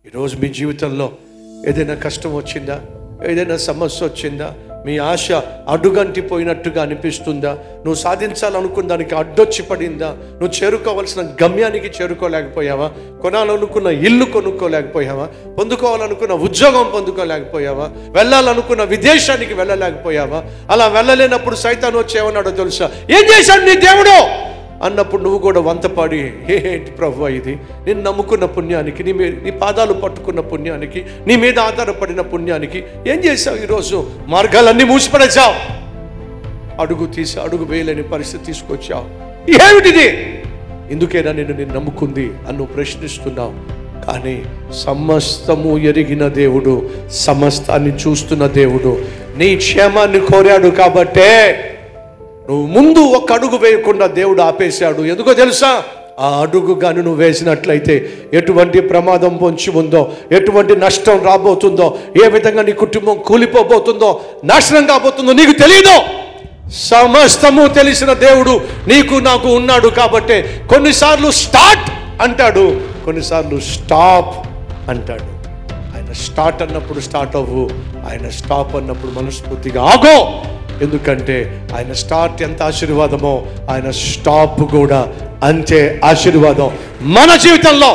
ఈరోజు మీ జీవితంలో ఏదైనా కష్టం వచ్చిందా, ఏదైనా సమస్య వచ్చిందా, మీ ఆశ అడుగంటిపోయినట్టుగా అనిపిస్తుందా, నువ్వు సాధించాలనుకున్న దానికి అడ్డొచ్చి పడిందా, నువ్వు చేరుకోవాల్సిన గమ్యానికి చేరుకోలేకపోయావా, కొనాలనుకున్న ఇల్లు కొనుక్కోలేకపోయావా, పొందుకోవాలనుకున్న ఉద్యోగం పొందుకోలేకపోయావా, వెళ్ళాలనుకున్న విదేశానికి వెళ్ళలేకపోయావా? అలా వెళ్ళలేనప్పుడు సైతాను వచ్చి ఏమన్నాడో తెలుసా? ఏం చేశాడు నీ దేవుడు అన్నప్పుడు నువ్వు కూడా వంతపాడి, ఏంటి ప్రభువా ఇది, నేను నమ్ముకున్న పుణ్యానికి, నీ పాదాలు పట్టుకున్న పుణ్యానికి, నీ మీద ఆధారపడిన పుణ్యానికి ఏం చేశావు? ఈరోజు మార్గాలన్నీ మూసిపడేశావు, అడుగు వేయలేని పరిస్థితి తీసుకొచ్చావు. ఏమిటిది? ఎందుకైనా నేను నమ్ముకుంది అని నువ్వు ప్రశ్నిస్తున్నావు. కానీ సమస్తము ఎరిగిన దేవుడు, సమస్తాన్ని చూస్తున్న దేవుడు నీ క్షేమాన్ని కోరాడు. కాబట్టే నువ్వు ముందు ఒక అడుగు వేయకుండా దేవుడు ఆపేశాడు. ఎందుకో తెలుసా? ఆ అడుగు కానీ నువ్వు వేసినట్లయితే ఎటువంటి ప్రమాదం పొంచి ఉందో, ఎటువంటి నష్టం రాబోతుందో, ఏ విధంగా నీ కుటుంబం కూలిపోబోతుందో, నాశనం కాబోతుందో నీకు తెలియదు. సమస్తము తెలిసిన దేవుడు నీకు నాకు ఉన్నాడు. కాబట్టే కొన్నిసార్లు స్టార్ట్ అంటాడు, కొన్నిసార్లు స్టాప్ అంటాడు. ఆయన స్టార్ట్ అన్నప్పుడు స్టార్ట్ అవ్వు, ఆయన స్టాప్ అన్నప్పుడు మనస్ఫూర్తిగా ఆగో. ఎందుకంటే ఆయన స్టార్ట్ ఎంత ఆశీర్వాదమో ఆయన స్టాప్ కూడా అంతే ఆశీర్వాదం మన జీవితంలో.